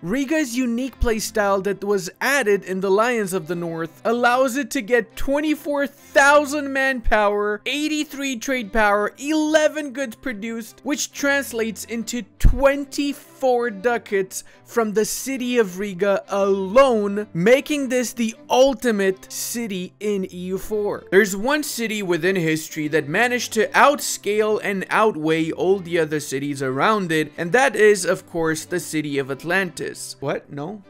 Riga's unique playstyle that was added in the Lions of the North allows it to get 24,000 manpower, 83 trade power, 11 goods produced, which translates into 24 ducats from the city of Riga alone, making this the ultimate city in EU4. There's one city within history that managed to outscale and outweigh all the other cities around it, and that is, of course, the city of Atlantis. What? No,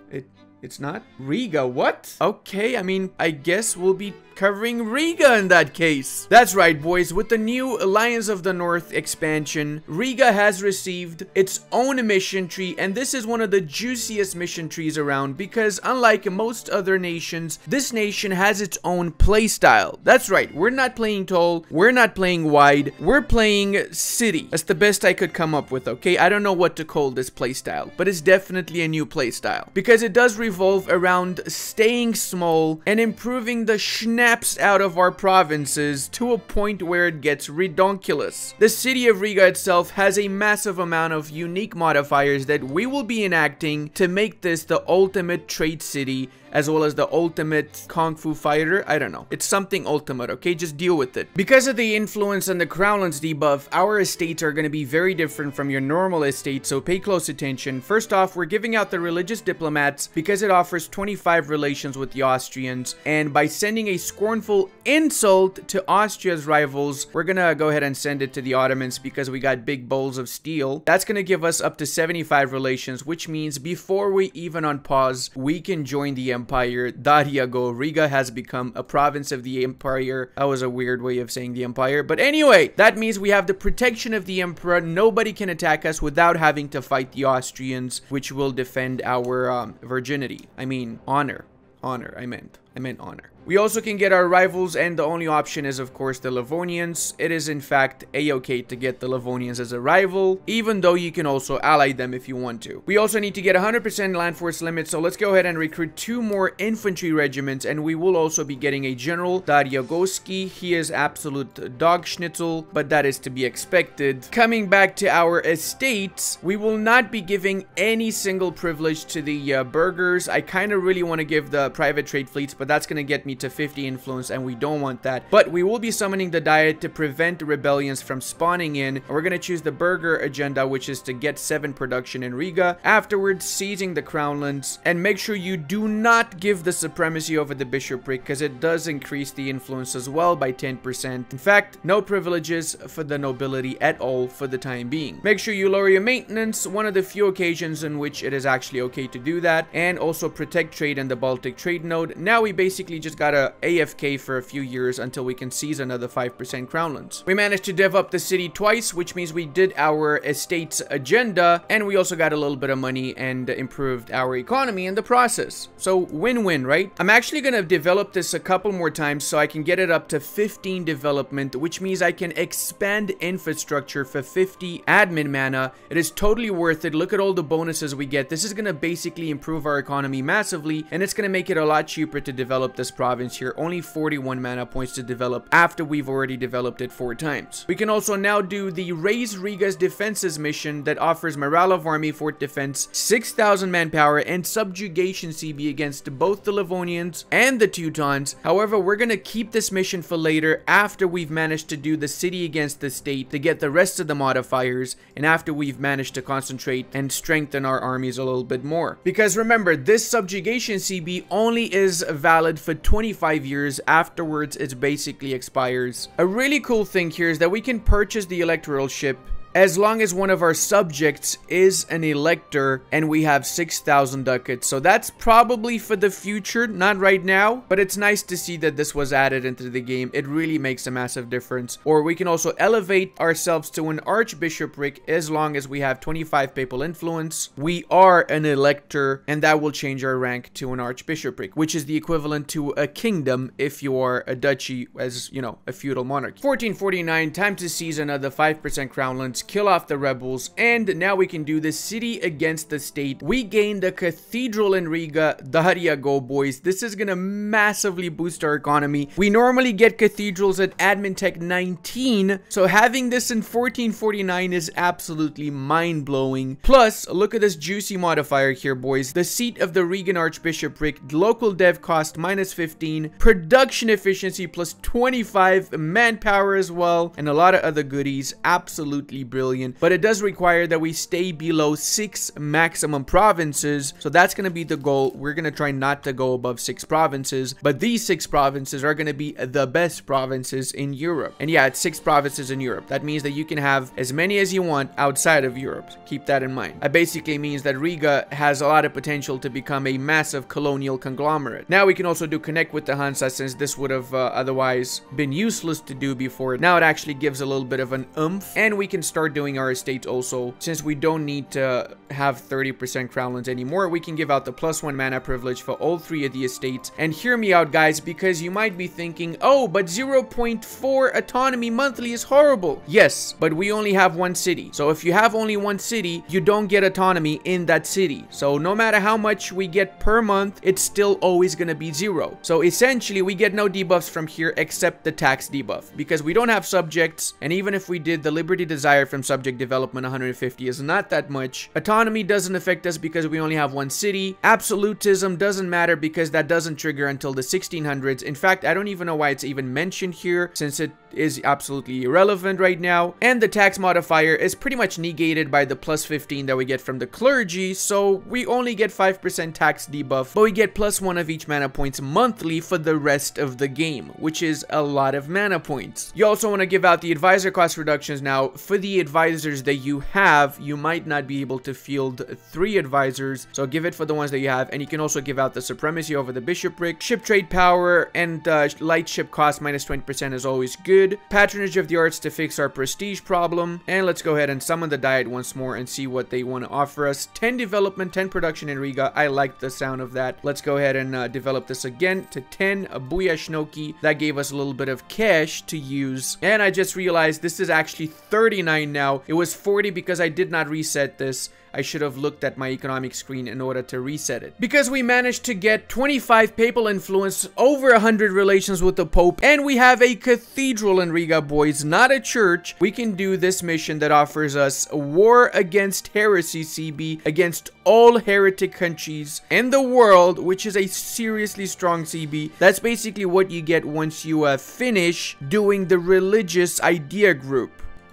it's not? Riga, what? Okay, I mean, I guess we'll be covering Riga in that case. That's right, boys. With the new Lions of the North expansion, Riga has received its own mission tree, and this is one of the juiciest mission trees around because unlike most other nations, this nation has its own playstyle. That's right, we're not playing tall, we're not playing wide, we're playing city. That's the best I could come up with, okay? I don't know what to call this playstyle, but it's definitely a new playstyle because it does revolve around staying small and improving the snaps out of our provinces to a point where it gets redonkulous. The city of Riga itself has a massive amount of unique modifiers that we will be enacting to make this the ultimate trade city, as well as the ultimate kung fu fighter. I don't know. It's something ultimate, okay? Just deal with it. Because of the influence and the crownlands debuff, our estates are going to be very different from your normal estate, so pay close attention. First off, we're giving out the religious diplomats because it offers 25 relations with the Austrians, and by sending a scornful insult to Austria's rivals, we're gonna go ahead and send it to the Ottomans because we got big bowls of steel. That's gonna give us up to 75 relations, which means before we even unpause, we can join the empire. There you go. Riga has become a province of the empire. That was a weird way of saying the empire, but anyway, that means we have the protection of the emperor. Nobody can attack us without having to fight the Austrians, which will defend our virginity. I mean, honor. I meant honor. We also can get our rivals, and the only option is, of course, the Livonians. It is, in fact, a-okay to get the Livonians as a rival, even though you can also ally them if you want to. We also need to get 100% land force limit, so let's go ahead and recruit 2 more infantry regiments, and we will also be getting a General Daryagoski. He is absolute dog schnitzel, but that is to be expected. Coming back to our estates, we will not be giving any single privilege to the burghers. I kind of really want to give the private trade fleets, but that's going to get me to 50 influence, and we don't want that. But we will be summoning the diet to prevent rebellions from spawning in. We're going to choose the burgher agenda, which is to get 7 production in Riga, afterwards seizing the crownlands, and make sure you do not give the supremacy over the bishopric because it does increase the influence as well by 10%. In fact, no privileges for the nobility at all for the time being. Make sure you lower your maintenance, one of the few occasions in which it is actually okay to do that, and also protect trade in the Baltic trade node. Now we basically just gotta AFK for a few years until we can seize another 5% crownlands. We managed to dev up the city twice, which means we did our estates agenda, and we also got a little bit of money and improved our economy in the process. So win-win, right? I'm actually gonna develop this a couple more times so I can get it up to 15 development, which means I can expand infrastructure for 50 admin mana. It is totally worth it. Look at all the bonuses we get. This is gonna basically improve our economy massively, and it's gonna make it a lot cheaper to develop this province here. Only 41 mana points to develop after we've already developed it 4 times. We can also now do the Raise Riga's Defenses mission that offers morale of army, fort defense, 6,000 manpower, and subjugation CB against both the Livonians and the Teutons. However, we're gonna keep this mission for later after we've managed to do the city against the state to get the rest of the modifiers, and after we've managed to concentrate and strengthen our armies a little bit more. Because remember, this subjugation CB only is valid for 25 years. Afterwards, it basically expires. A really cool thing here is that we can purchase the electoral ship as long as one of our subjects is an elector, and we have 6,000 ducats. So that's probably for the future, not right now, but it's nice to see that this was added into the game. It really makes a massive difference. Or we can also elevate ourselves to an archbishopric as long as we have 25 papal influence. We are an elector, and that will change our rank to an archbishopric, which is the equivalent to a kingdom if you are a duchy, as, you know, a feudal monarchy. 1449, time to seize another 5% crownlands. troops, kill off the rebels, and now we can do the city against the state. We gained a cathedral in Riga. Daria go, boys. This is gonna massively boost our economy. We normally get cathedrals at admin tech 19, so having this in 1449 is absolutely mind-blowing. Plus, look at this juicy modifier here, boys. The seat of the Rigan Archbishopric, local dev cost -15, production efficiency plus 25, manpower as well, and a lot of other goodies. Absolutely brilliant. But it does require that we stay below 6 maximum provinces, so that's going to be the goal. We're going to try not to go above 6 provinces, but these 6 provinces are going to be the best provinces in Europe. And yeah, it's 6 provinces in Europe. That means that you can have as many as you want outside of Europe. Keep that in mind. That basically means that Riga has a lot of potential to become a massive colonial conglomerate. Now we can also do connect with the Hansa, since this would have otherwise been useless to do before. Now it actually gives a little bit of an oomph, and we can start doing our estates also. Since we don't need to have 30% crownlands anymore, we can give out the +1 mana privilege for all 3 of the estates. And hear me out, guys, because you might be thinking, oh, but 0.4 autonomy monthly is horrible. Yes, but we only have 1 city. So if you have only 1 city, you don't get autonomy in that city. So no matter how much we get per month, it's still always gonna be 0. So essentially, we get no debuffs from here except the tax debuff, because we don't have subjects, and even if we did, the Liberty Desire from subject development 150 is not that much. Autonomy doesn't affect us because we only have 1 city. Absolutism doesn't matter because that doesn't trigger until the 1600s. In fact, I don't even know why it's even mentioned here, since it is absolutely irrelevant right now. And the tax modifier is pretty much negated by the +15 that we get from the clergy, so we only get 5% tax debuff, but we get +1 of each mana points monthly for the rest of the game, which is a lot of mana points. You also want to give out the advisor cost reductions. Now, for the advisors that you have, you might not be able to field 3 advisors, so give it for the ones that you have. And you can also give out the supremacy over the bishopric, ship trade power, and light ship cost -20% is always good. Patronage of the arts to fix our prestige problem. And let's go ahead and summon the diet once more and see what they want to offer us. 10 development, 10 production in Riga. I like the sound of that. Let's go ahead and develop this again to 10. A Booyah Shnoki. That gave us a little bit of cash to use. And I just realized this is actually 39 now. It was 40 because I did not reset this. I should have looked at my economic screen in order to reset it. Because we managed to get 25 papal influence, over 100 relations with the Pope, and we have a cathedral in Riga, boys, not a church. We can do this mission that offers us a war against heresy CB, against all heretic countries in the world, which is a seriously strong CB. That's basically what you get once you finish doing the religious idea group.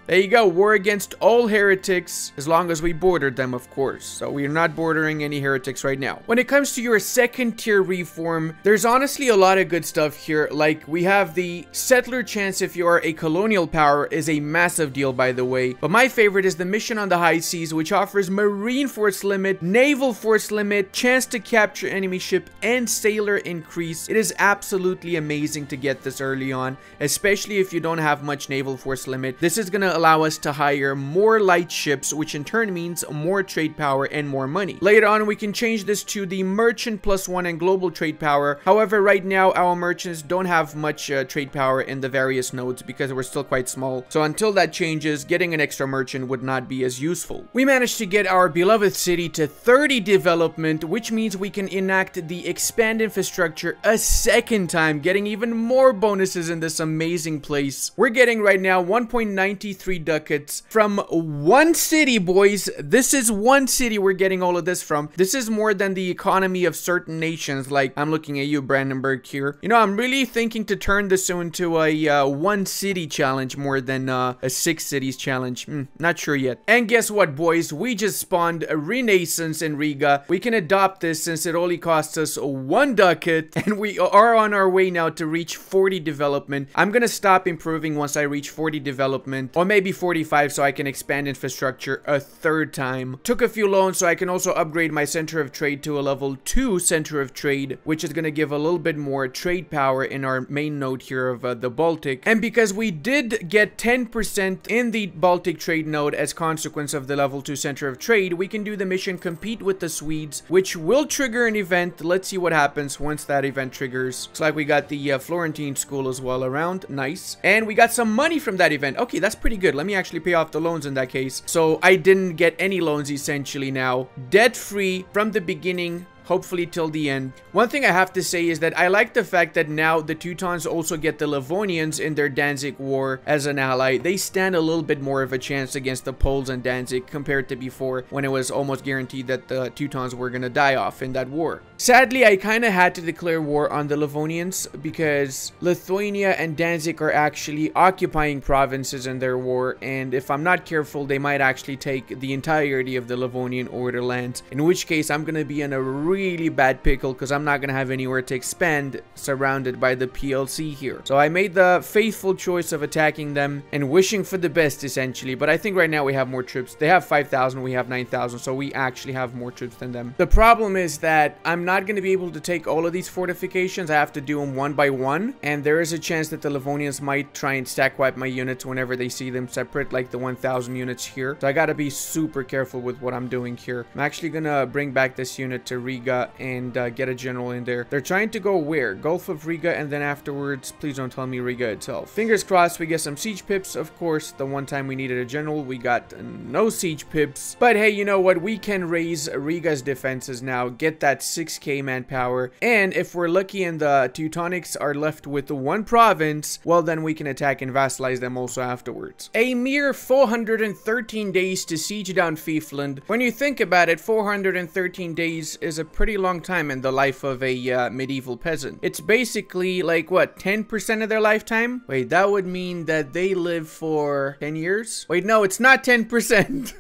There you go, war against all heretics, as long as we bordered them, of course. So we are not bordering any heretics right now. When it comes to your 2nd tier reform, there's honestly a lot of good stuff here. Like, we have the settler chance if you are a colonial power is a massive deal, by the way. But my favorite is the mission on the high seas, which offers marine force limit, naval force limit, chance to capture enemy ship, and sailor increase. It is absolutely amazing to get this early on, especially if you don't have much naval force limit. This is gonna allow us to hire more light ships, which in turn means more trade power and more money. Later on, we can change this to the merchant +1 and global trade power. However, right now, our merchants don't have much trade power in the various nodes because we're still quite small. So until that changes, getting an extra merchant would not be as useful. We managed to get our beloved city to 30 development, which means we can enact the expand infrastructure a 2nd time, getting even more bonuses in this amazing place. We're getting right now 1.93 ducats from 1 city, boys. This is 1 city we're getting all of this from. This is more than the economy of certain nations. Like, I'm looking at you, Brandenburg, here. You know, I'm really thinking to turn this into a 1 city challenge more than a 6 cities challenge. Not sure yet. And guess what, boys? We just spawned a Renaissance in Riga. We can adopt this since it only costs us 1 ducat, and we are on our way now to reach 40 development. I'm gonna stop improving once I reach 40 development, or maybe 45, so I can expand infrastructure a 3rd time. Took a few loans so I can also upgrade my center of trade to a level 2 center of trade, which is going to give a little bit more trade power in our main node here of the Baltic. And because we did get 10% in the Baltic trade node as consequence of the level 2 center of trade, we can do the mission compete with the Swedes, which will trigger an event. Let's see what happens once that event triggers. Looks like we got the Florentine school as well around. Nice. And we got some money from that event. Okay, that's pretty good. Let me actually pay off the loans in that case. So I didn't get any loans essentially now. Debt-free from the beginning, hopefully till the end. One thing I have to say is that I like the fact that now the Teutons also get the Livonians in their Danzig war as an ally. They stand a little bit more of a chance against the Poles and Danzig compared to before, when it was almost guaranteed that the Teutons were gonna die off in that war. Sadly, I kind of had to declare war on the Livonians because Lithuania and Danzig are actually occupying provinces in their war, and if I'm not careful, they might actually take the entirety of the Livonian Order lands, in which case I'm gonna be in a really bad pickle because I'm not gonna have anywhere to expand surrounded by the PLC here. So I made the faithful choice of attacking them and wishing for the best essentially, but I think right now we have more troops. They have 5,000, we have 9,000, so we actually have more troops than them. The problem is that I'm not going to be able to take all of these fortifications. I have to do them one by one, and there is a chance that the Livonians might try and stack wipe my units whenever they see them separate, like the 1,000 units here. So I gotta be super careful with what I'm doing here. I'm actually gonna bring back this unit to Riga and get a general in there. They're trying to go where? Gulf of Riga, and then afterwards, please don't tell me Riga itself. Fingers crossed we get some siege pips. Of course, the one time we needed a general, we got no siege pips. But hey, you know what? We can raise Riga's defenses now, get that 6k manpower, and if we're lucky and the Teutonics are left with one province, well then we can attack and vassalize them also afterwards. A mere 413 days to siege down Fiefland. When you think about it, 413 days is a pretty long time in the life of a medieval peasant. It's basically like what, 10% of their lifetime? Wait, that would mean that they live for 10 years? Wait, no, it's not 10%.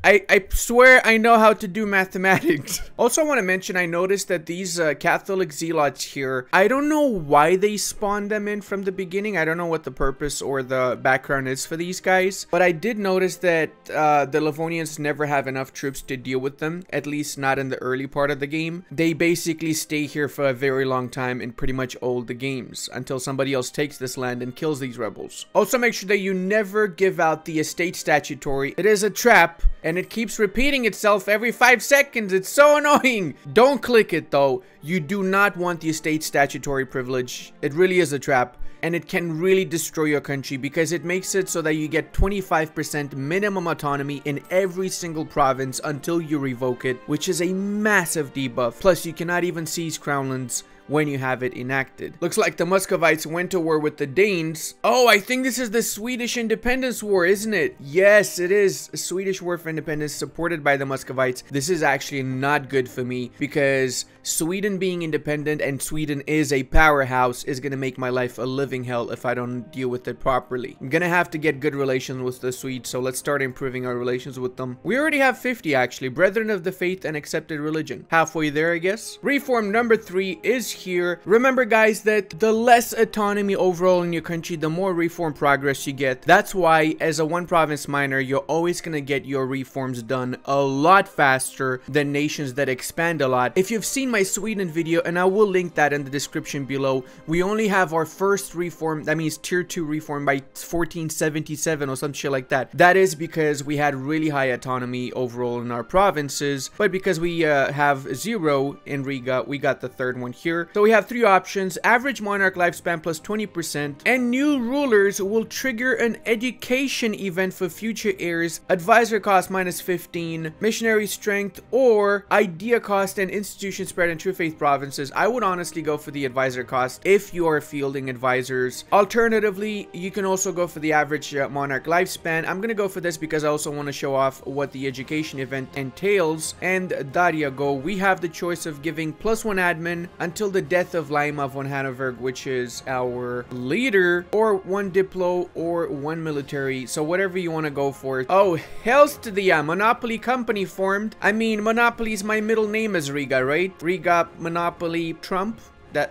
I swear I know how to do mathematics. Also, I want to mention, I noticed that these Catholic zealots here, I don't know why they spawned them in from the beginning. I don't know what the purpose or the background is for these guys, but I did notice that the Livonians never have enough troops to deal with them, at least not in the early part of the game. They basically stay here for a very long time and pretty much hold the games until somebody else takes this land and kills these rebels. Also, make sure that you never give out the estate statutory. It is a trap, and it keeps repeating itself every 5 seconds. It's so annoying. Don't click it though. You do not want the estate statutory privilege. It really is a trap, and it can really destroy your country because it makes it so that you get 25% minimum autonomy in every single province until you revoke it, which is a massive debuff. Plus, you cannot even seize crownlands when you have it enacted. Looks like the Muscovites went to war with the Danes. Oh, I think this is the Swedish Independence War, isn't it? Yes, it is. A Swedish War for Independence supported by the Muscovites. This is actually not good for me because Sweden being independent, and Sweden is a powerhouse, is gonna make my life a living hell if I don't deal with it properly. I'm gonna have to get good relations with the Swedes, so let's start improving our relations with them. We already have 50 actually. Brethren of the Faith and Accepted Religion. Halfway there, I guess. Reform number 3 is here. Remember guys that the less autonomy overall in your country, the more reform progress you get. That's why as a one province miner, you're always gonna get your reforms done a lot faster than nations that expand a lot. If you've seen my Sweden video, and I will link that in the description below, we only have our first reform, that means tier 2 reform, by 1477 or some shit like that. That is because we had really high autonomy overall in our provinces, but because we have 0 in Riga, we got the third one here. So we have 3 options: average monarch lifespan plus 20%, and new rulers will trigger an education event for future heirs, advisor cost minus 15, missionary strength, or idea cost and institution spread in true faith provinces. I would honestly go for the advisor cost if you are fielding advisors. Alternatively, you can also go for the average monarch lifespan. I'm gonna go for this because I also want to show off what the education event entails. And there you go. We have the choice of giving +1 admin until the death of Laima von Hanoverg, which is our leader, or 1 diplo, or 1 military. So whatever you want to go for. Oh, hells to the monopoly company formed. I mean, monopoly is my middle name as Riga, right? Riga Monopoly Trump.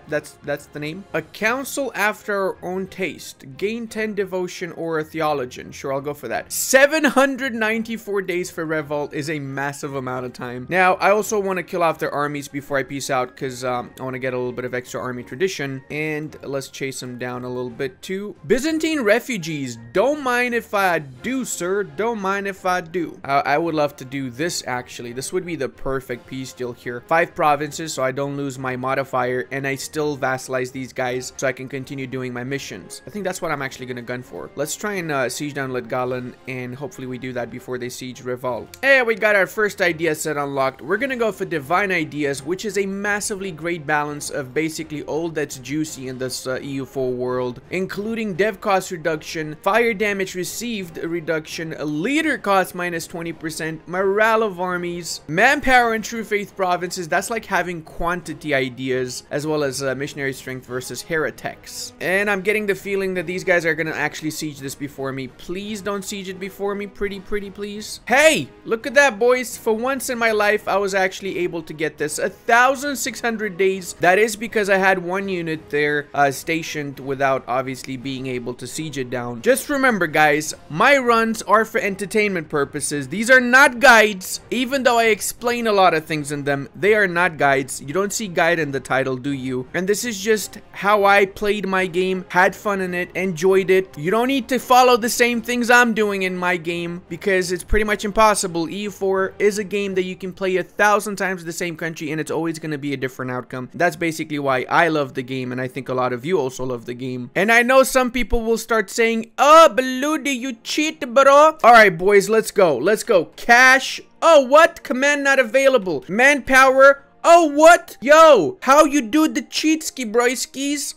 That's the name. A council after our own taste. Gain 10 devotion or a theologian. Sure, I'll go for that. 794 days for revolt is a massive amount of time. Now, I also want to kill off their armies before I peace out because I want to get a little bit of extra army tradition. And let's chase them down a little bit too. Byzantine refugees. Don't mind if I do, sir. Don't mind if I do. I would love to do this actually. This would be the perfect peace deal here. 5 provinces so I don't lose my modifier, and and I still vassalize these guys so I can continue doing my missions. I think that's what I'm actually gonna gun for. Let's try and siege down Ledgalan, and hopefully we do that before they siege Reval. Hey, we got our first idea set unlocked. We're gonna go for Divine Ideas, which is a massively great balance of basically all that's juicy in this EU4 world, including dev cost reduction, fire damage received reduction, leader cost minus 20%, morale of armies, manpower and true faith provinces. That's like having quantity ideas, as well as missionary strength versus heretics. And I'm getting the feeling that these guys are gonna actually siege this before me. Please don't siege it before me, pretty please. Hey, look at that, boys. For once in my life, I was actually able to get this 1,600 days. That is because I had one unit there stationed without obviously being able to siege it down. Just remember, guys, my runs are for entertainment purposes. These are not guides. Even though I explain a lot of things in them, they are not guides. You don't see guide in the title, do you? And this is just how I played my game, had fun in it, enjoyed it. You don't need to follow the same things I'm doing in my game, because it's pretty much impossible. EU4 is a game that you can play 1,000 times in the same country and it's always going to be a different outcome. That's basically why I love the game, and I think a lot of you also love the game. And I know some people will start saying, oh, but Ludi, you cheat, bro. Alright, boys, let's go. Let's go. Cash. Oh, what? Command not available. Manpower. Oh, what? Yo, how you do the cheatski, broiskis?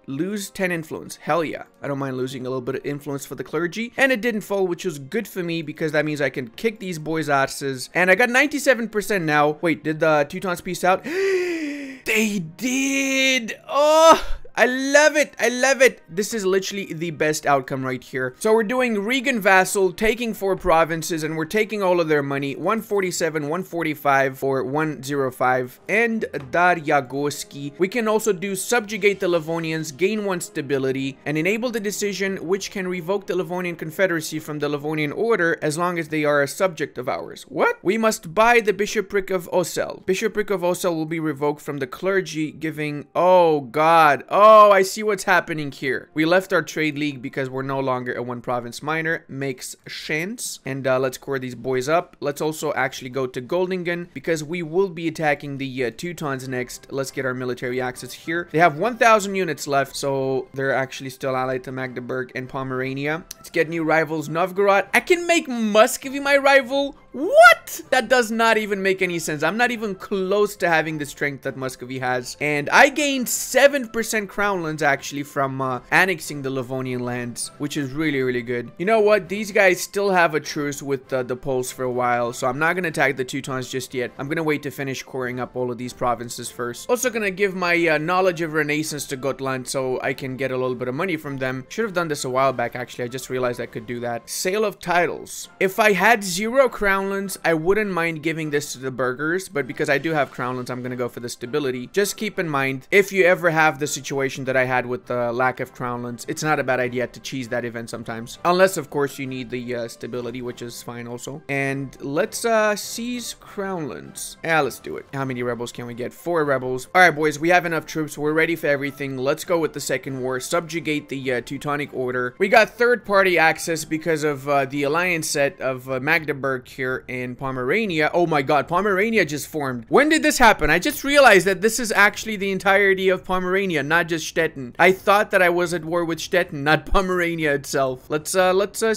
Lose 10 influence. Hell yeah. I don't mind losing a little bit of influence for the clergy. And it didn't fall, which was good for me because that means I can kick these boys' asses. And I got 97% now. Wait, did the Teutons peace out? They did. Oh, I love it. I love it. This is literally the best outcome right here. So we're doing Regan vassal, taking 4 provinces, and we're taking all of their money. 147, 145, or 105. And Daryagoski. We can also do subjugate the Livonians, gain 1 stability, and enable the decision which can revoke the Livonian Confederacy from the Livonian Order as long as they are a subject of ours. What? We must buy the Bishopric of Osel. Bishopric of Osel will be revoked from the clergy, giving... Oh, God. Oh, I see what's happening here. We left our trade league because we're no longer a 1 province minor. Makes sense. And let's core these boys up. Let's also actually go to Goldingen because we will be attacking the Teutons next. Let's get our military access here. They have 1,000 units left, so they're actually still allied to Magdeburg and Pomerania. Let's get new rivals. Novgorod. I can make Muscovy my rival. What? That does not even make any sense. I'm not even close to having the strength that Muscovy has. And I gained 7% crown lands actually from annexing the Livonian lands, which is really good. You know what? These guys still have a truce with the Poles for a while, so I'm not going to attack the Teutons just yet. I'm going to wait to finish coring up all of these provinces first. Also going to give my knowledge of Renaissance to Gotland so I can get a little bit of money from them. Should have done this a while back actually. I just realized I could do that. Sale of titles. If I had 0 crown lands, I wouldn't mind giving this to the burghers, but because I do have crown lands, I'm going to go for the stability. Just keep in mind, if you ever have the situation that I had with the lack of crown lands, it's not a bad idea to cheese that event sometimes. Unless, of course, you need the stability, which is fine also. And let's seize crown lands. Yeah, let's do it. How many rebels can we get? 4 rebels. All right, boys, we have enough troops. We're ready for everything. Let's go with the second war. Subjugate the Teutonic Order. We got third-party access because of the alliance set of Magdeburg here in Pomerania. Oh my god, Pomerania just formed. When did this happen? I just realized that this is actually the entirety of Pomerania, not just Stettin. I thought that I was at war with Stettin, not Pomerania itself. Let's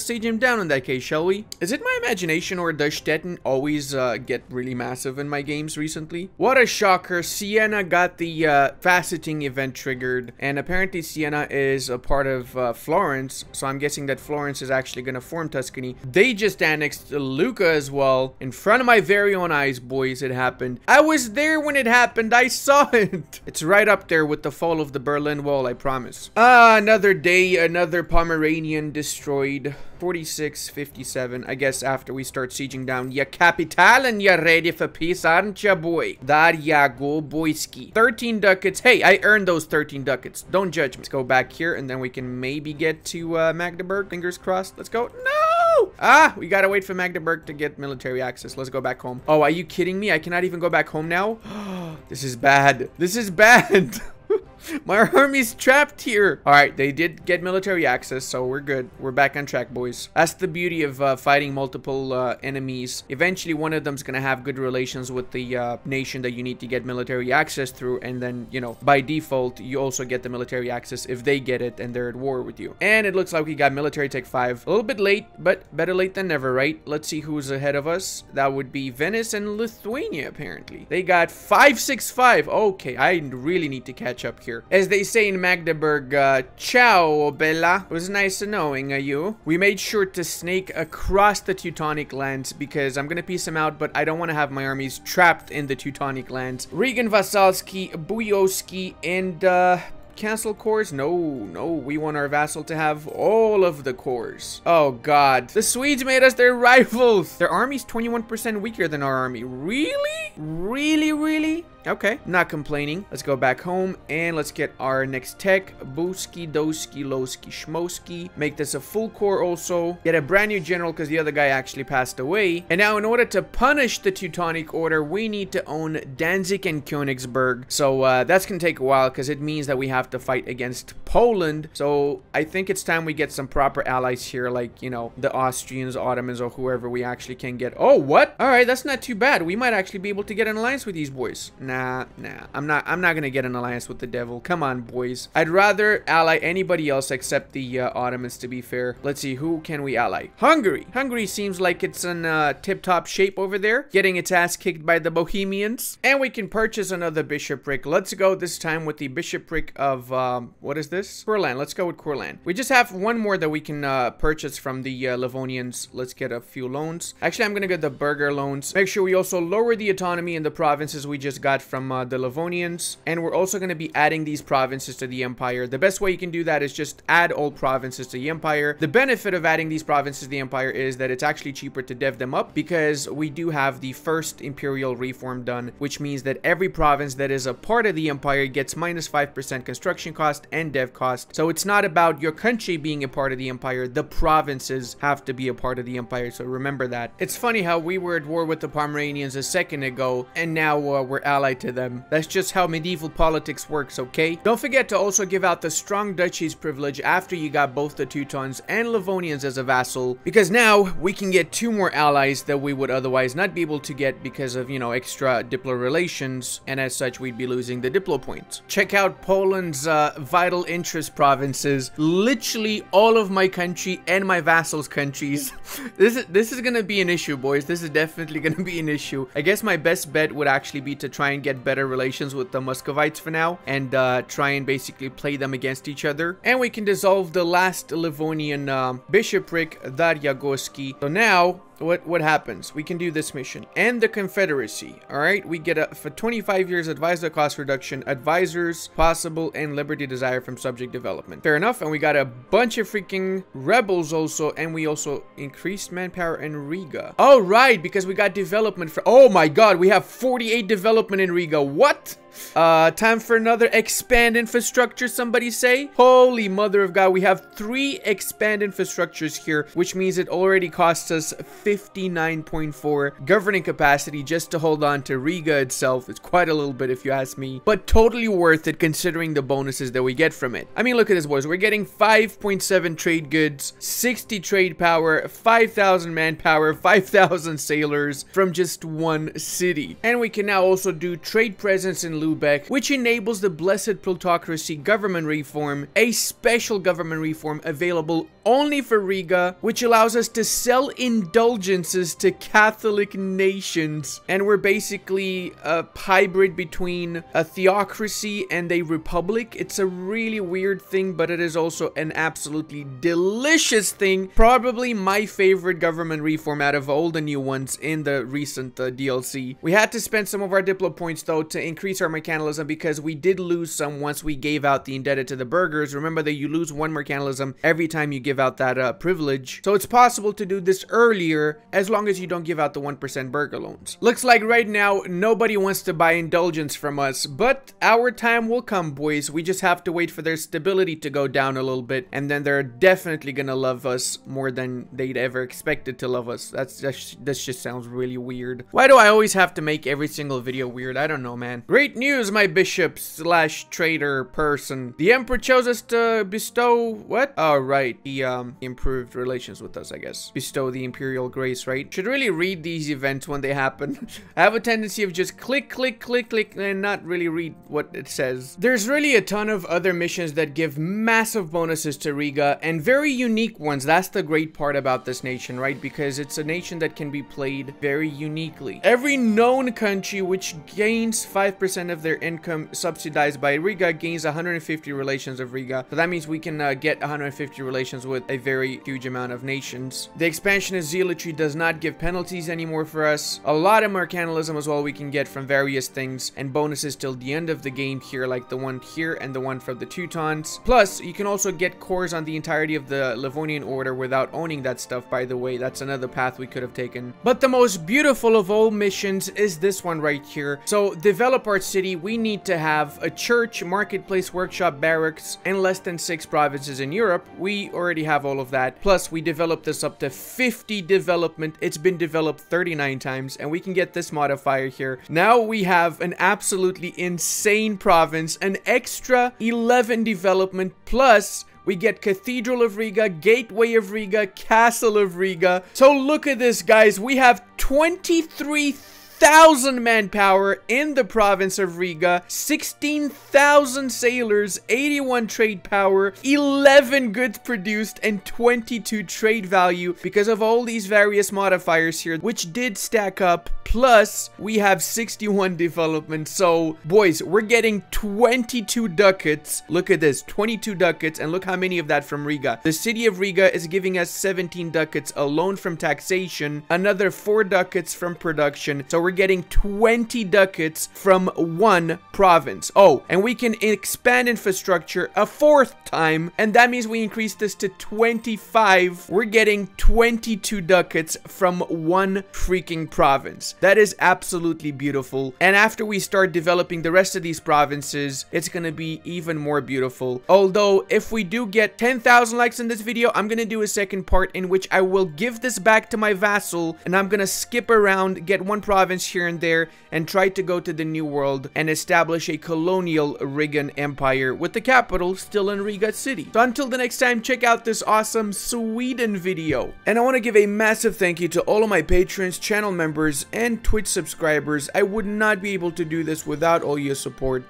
siege him down in that case, shall we? Is it my imagination, or does Stettin always get really massive in my games recently? What a shocker. Siena got the faceting event triggered, and apparently Siena is a part of Florence, so I'm guessing that Florence is actually gonna form Tuscany. They just annexed Lucca as well. In front of my very own eyes, boys, it happened. I was there when it happened. I saw it. It's right up there with the fall of the Berlin Wall, I promise. Another day, another Pomeranian destroyed. 46, 57. I guess after we start sieging down your capital and you're ready for peace, aren't ya, boy? There ya go, boyski. 13 ducats. Hey, I earned those 13 ducats. Don't judge me. Let's go back here and then we can maybe get to Magdeburg. Fingers crossed. Let's go. No! Ah, we gotta wait for Magdeburg to get military access. Let's go back home. Oh, are you kidding me? I cannot even go back home now? This is bad. This is bad. My army's trapped here. All right, they did get military access, so we're good. We're back on track, boys. That's the beauty of fighting multiple enemies. Eventually, one of them's gonna have good relations with the nation that you need to get military access through, and then, you know, by default, you also get the military access if they get it and they're at war with you. And it looks like we got military tech 5. A little bit late, but better late than never, right? Let's see who's ahead of us. That would be Venice and Lithuania, apparently. They got 565. Okay, I really need to catch up here. As they say in Magdeburg, ciao, Bella. It was nice knowing you. We made sure to snake across the Teutonic lands because I'm gonna piece them out, but I don't want to have my armies trapped in the Teutonic lands. Regan, Vasalski, Buyoski, and cancel cores? No, we want our vassal to have all of the cores. Oh god, the Swedes made us their rivals. Their army's 21% weaker than our army. Really? Really? Okay, not complaining. Let's go back home and let's get our next tech. Booski, Doski, Loski, Schmoski. Make this a full core also. Get a brand new general because the other guy actually passed away. And now in order to punish the Teutonic Order, we need to own Danzig and Königsberg. So that's gonna take a while because it means that we have to fight against Poland. So I think it's time we get some proper allies here, like, you know, the Austrians, Ottomans, or whoever we actually can get. Oh, what? All right, that's not too bad. We might actually be able to get an alliance with these boys. Nah, I'm not gonna get an alliance with the devil. Come on, boys. I'd rather ally anybody else except the Ottomans, to be fair. Let's see, who can we ally? Hungary. Hungary seems like it's in tip-top shape over there, getting its ass kicked by the Bohemians. And we can purchase another bishopric. Let's go this time with the bishopric of, what is this? Courland. Let's go with Courland. We just have one more that we can purchase from the Livonians. Let's get a few loans. Actually, I'm gonna get the burgher loans. Make sure we also lower the autonomy in the provinces we just got from the Livonians, and we're also going to be adding these provinces to the empire. The best way you can do that is just add all provinces to the empire. The benefit of adding these provinces to the empire is that it's actually cheaper to dev them up because we do have the first imperial reform done, which means that every province that is a part of the empire gets minus 5% construction cost and dev cost. So it's not about your country being a part of the empire, the provinces have to be a part of the empire, so remember that. It's funny how we were at war with the Pomeranians a second ago, and now we're allied to them. That's just how medieval politics works, okay? Don't forget to also give out the strong duchies privilege after you got both the Teutons and Livonians as a vassal, because now we can get 2 more allies that we would otherwise not be able to get because of, you know, extra diplo relations, and as such we'd be losing the diplo points. Check out Poland's vital interest provinces. Literally all of my country and my vassals' countries. This is gonna be an issue, boys. This is definitely gonna be an issue. I guess my best bet would actually be to try and get better relations with the Muscovites for now, and try and basically play them against each other. And we can dissolve the last Livonian bishopric, Daryagoski. So now what happens? We can do this mission and the Confederacy. All right, we get for 25 years advisor cost reduction, advisors possible, and liberty desire from subject development. Fair enough. And we got a bunch of freaking rebels also, and we also increased manpower in Riga. All right, because we got development for, oh my god, we have 48 development in Riga. What? Time for another expand infrastructure, somebody say. Holy mother of god, we have 3 expand infrastructures here, which means it already costs us 59.4 governing capacity just to hold on to Riga itself. It's quite a little bit if you ask me, but totally worth it considering the bonuses that we get from it. I mean, look at this, boys. We're getting 5.7 trade goods, 60 trade power, 5,000 manpower, 5,000 sailors from just one city. And we can now also do trade presence in Lubeck, which enables the blessed plutocracy government reform, a special government reform available only for Riga, which allows us to sell indulgences to Catholic nations. And we're basically a hybrid between a theocracy and a republic. It's a really weird thing, but it is also an absolutely delicious thing. Probably my favorite government reform out of all the new ones in the recent DLC. We had to spend some of our diplo points though to increase our mechanism because we did lose some once we gave out the indebted to the burghers. Remember that you lose 1 mechanism every time you give out that privilege. So it's possible to do this earlier as long as you don't give out the 1% burgher loans. Looks like right now nobody wants to buy indulgence from us, but our time will come, boys. We just have to wait for their stability to go down a little bit, and then they're definitely gonna love us more than they'd ever expected to love us. This just sounds really weird. Why do I always have to make every single video weird? I don't know, man. Great news, my bishop slash trader person. The emperor chose us to bestow what? Oh, right. He improved relations with us, I guess. Bestow the imperial grace, right? Should really read these events when they happen. I have a tendency of just click, and not really read what it says. There's really a ton of other missions that give massive bonuses to Riga, and very unique ones. That's the great part about this nation, right? Because it's a nation that can be played very uniquely. Every known country which gains 5% of their income subsidized by Riga gains 150 relations of Riga. So that means we can get 150 relations with a very huge amount of nations. The expansion of zealotry does not give penalties anymore for us. A lot of mercantilism as well we can get from various things, and bonuses till the end of the game here, like the one here and the one from the Teutons. Plus, you can also get cores on the entirety of the Livonian Order without owning that stuff, by the way. That's another path we could have taken. But the most beautiful of all missions is this one right here. So, develop our city. We need to have a church, marketplace, workshop, barracks, and less than 6 provinces in Europe. We already have all of that. Plus, we developed this up to 50 development. It's been developed 39 times, and we can get this modifier here. Now we have an absolutely insane province, an extra 11 development, plus we get Cathedral of Riga, Gateway of Riga, Castle of Riga. So look at this, guys. We have 23,000 manpower in the province of Riga, 16,000 sailors, 81 trade power, 11 goods produced, and 22 trade value because of all these various modifiers here, which did stack up. Plus, we have 61 development. So, boys, we're getting 22 ducats. Look at this, 22 ducats, and look how many of that from Riga. The city of Riga is giving us 17 ducats alone from taxation, another 4 ducats from production. So we're getting 20 ducats from one province. Oh, and we can expand infrastructure a 4th time, and that means we increase this to 25. We're getting 22 ducats from one freaking province. That is absolutely beautiful. And after we start developing the rest of these provinces, it's gonna be even more beautiful. Although, if we do get 10,000 likes in this video, I'm gonna do a second part in which I will give this back to my vassal, and I'm gonna skip around, get one province here and there, and try to go to the New World and establish a colonial Rigan Empire with the capital still in Riga City. So until the next time, check out this awesome Sweden video. And I want to give a massive thank you to all of my patrons, channel members, and Twitch subscribers. I would not be able to do this without all your support.